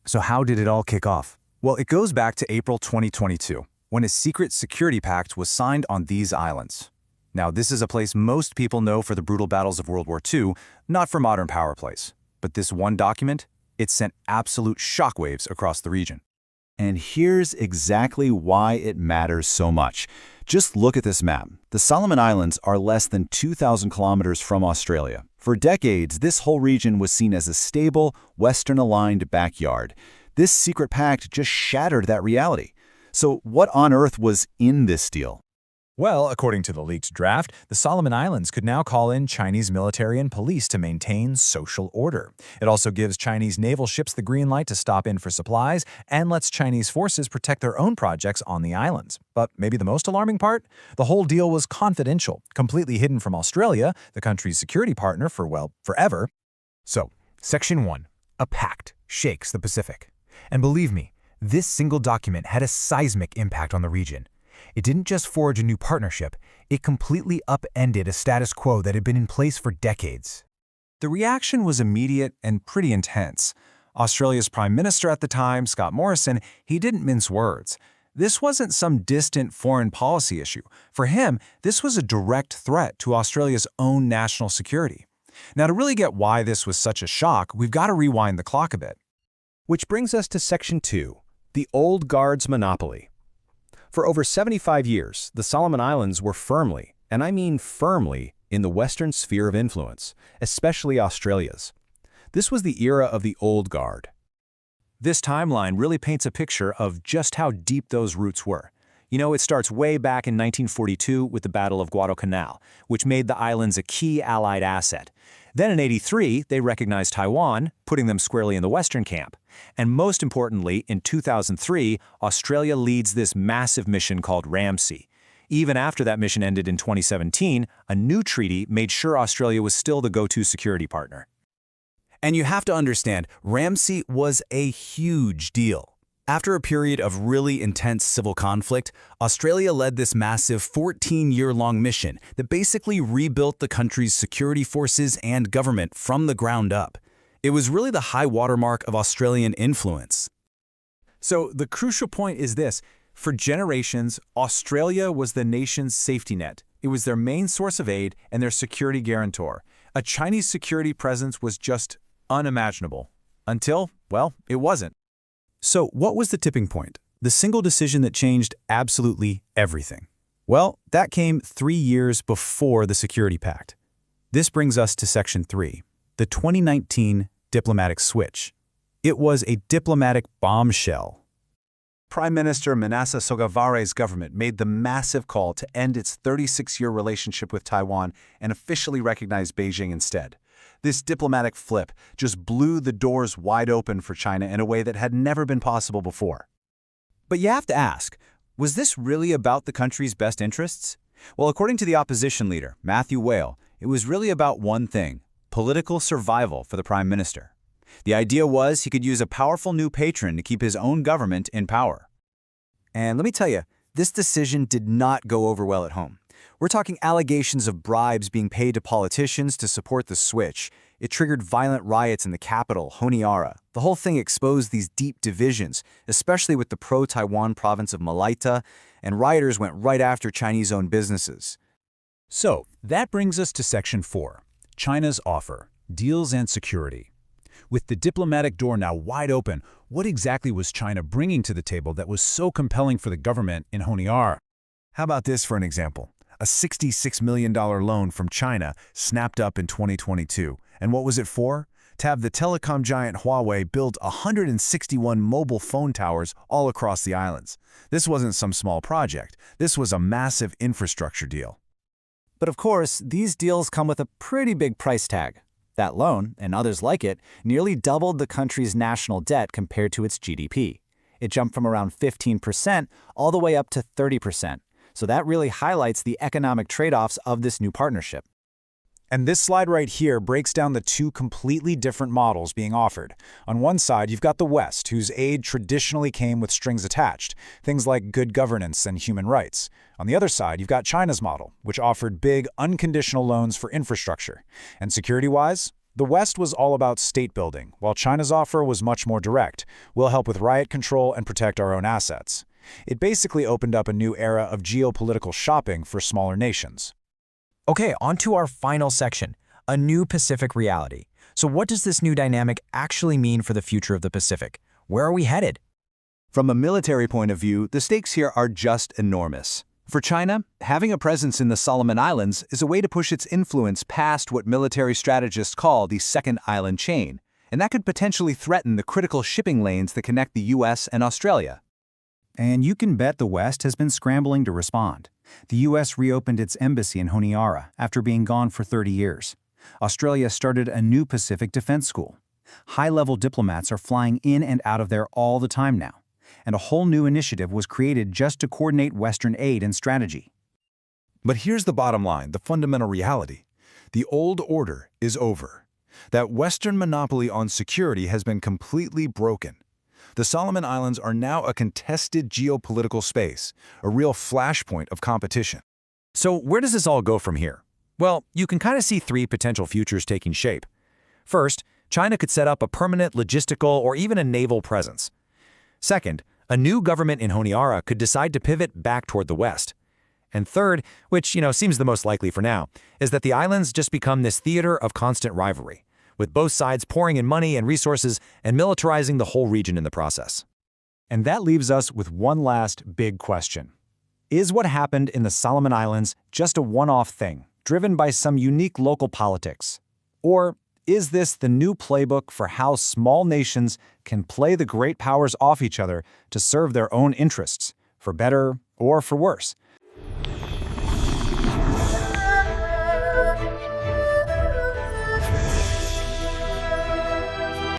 So how did it all kick off? Well, it goes back to April 2022, when a secret security pact was signed on these islands. Now, this is a place most people know for the brutal battles of World War II, not for modern power plays. But this one document, it sent absolute shockwaves across the region. And here's exactly why it matters so much. Just look at this map. The Solomon Islands are less than 2,000 kilometers from Australia. For decades, this whole region was seen as a stable, Western-aligned backyard. This secret pact just shattered that reality. So what on earth was in this deal? Well, according to the leaked draft, the Solomon Islands could now call in Chinese military and police to maintain social order. It also gives Chinese naval ships the green light to stop in for supplies and lets Chinese forces protect their own projects on the islands. But maybe the most alarming part? The whole deal was confidential, completely hidden from Australia, the country's security partner for, well, forever. So, Section 1. A pact shakes the Pacific. And believe me, this single document had a seismic impact on the region. It didn't just forge a new partnership, it completely upended a status quo that had been in place for decades. The reaction was immediate and pretty intense. Australia's Prime Minister at the time, Scott Morrison, he didn't mince words. This wasn't some distant foreign policy issue. For him, this was a direct threat to Australia's own national security. Now, to really get why this was such a shock, we've got to rewind the clock a bit. Which brings us to Section 2, the Old Guard's monopoly. For over 75 years, the Solomon Islands were firmly, and I mean firmly, in the Western sphere of influence, especially Australia's. This was the era of the Old Guard. This timeline really paints a picture of just how deep those roots were. You know, it starts way back in 1942 with the Battle of Guadalcanal, which made the islands a key Allied asset. Then in '83, they recognized Taiwan, putting them squarely in the Western camp. And most importantly, in 2003, Australia leads this massive mission called Ramsey. Even after that mission ended in 2017, a new treaty made sure Australia was still the go-to security partner. And you have to understand, Ramsey was a huge deal. After a period of really intense civil conflict, Australia led this massive 14-year-long mission that basically rebuilt the country's security forces and government from the ground up. It was really the high watermark of Australian influence. So the crucial point is this. For generations, Australia was the nation's safety net. It was their main source of aid and their security guarantor. A Chinese security presence was just unimaginable. Until, well, it wasn't. So what was the tipping point? The single decision that changed absolutely everything? Well, that came 3 years before the Security Pact. This brings us to Section 3, the 2019 diplomatic switch. It was a diplomatic bombshell. Prime Minister Manasseh Sogavare's government made the massive call to end its 36-year relationship with Taiwan and officially recognize Beijing instead. This diplomatic flip just blew the doors wide open for China in a way that had never been possible before. But you have to ask, was this really about the country's best interests? Well, according to the opposition leader, Matthew Whale, it was really about one thing: political survival for the Prime Minister. The idea was he could use a powerful new patron to keep his own government in power. And let me tell you, this decision did not go over well at home. We're talking allegations of bribes being paid to politicians to support the switch. It triggered violent riots in the capital, Honiara. The whole thing exposed these deep divisions, especially with the pro-Taiwan province of Malaita, and rioters went right after Chinese-owned businesses. So, that brings us to Section 4, China's offer, deals and security. With the diplomatic door now wide open, what exactly was China bringing to the table that was so compelling for the government in Honiara? How about this for an example? A $66 million loan from China snapped up in 2022. And what was it for? To have the telecom giant Huawei build 161 mobile phone towers all across the islands. This wasn't some small project. This was a massive infrastructure deal. But of course, these deals come with a pretty big price tag. That loan, and others like it, nearly doubled the country's national debt compared to its GDP. It jumped from around 15% all the way up to 30%. So that really highlights the economic trade-offs of this new partnership. And this slide right here breaks down the two completely different models being offered. On one side, you've got the West, whose aid traditionally came with strings attached, things like good governance and human rights. On the other side, you've got China's model, which offered big, unconditional loans for infrastructure. And security-wise, The West was all about state building, while China's offer was much more direct. We'll help with riot control and protect our own assets. It basically opened up a new era of geopolitical shopping for smaller nations. Okay, on to our final section, a new Pacific reality. So what does this new dynamic actually mean for the future of the Pacific? Where are we headed? From a military point of view, the stakes here are just enormous. For China, having a presence in the Solomon Islands is a way to push its influence past what military strategists call the second island chain, and that could potentially threaten the critical shipping lanes that connect the US and Australia. And you can bet the West has been scrambling to respond. The U.S. reopened its embassy in Honiara after being gone for 30 years. Australia started a new Pacific defense school. High-level diplomats are flying in and out of there all the time now. And a whole new initiative was created just to coordinate Western aid and strategy. But here's the bottom line, the fundamental reality. The old order is over. That Western monopoly on security has been completely broken. The Solomon Islands are now a contested geopolitical space, a real flashpoint of competition. So where does this all go from here? Well, you can kind of see three potential futures taking shape. First, China could set up a permanent logistical or even a naval presence. Second, a new government in Honiara could decide to pivot back toward the West. And third, which, seems the most likely for now, is that the islands just become this theater of constant rivalry, with both sides pouring in money and resources and militarizing the whole region in the process. And that leaves us with one last big question. Is what happened in the Solomon Islands just a one-off thing, driven by some unique local politics? Or is this the new playbook for how small nations can play the great powers off each other to serve their own interests, for better or for worse?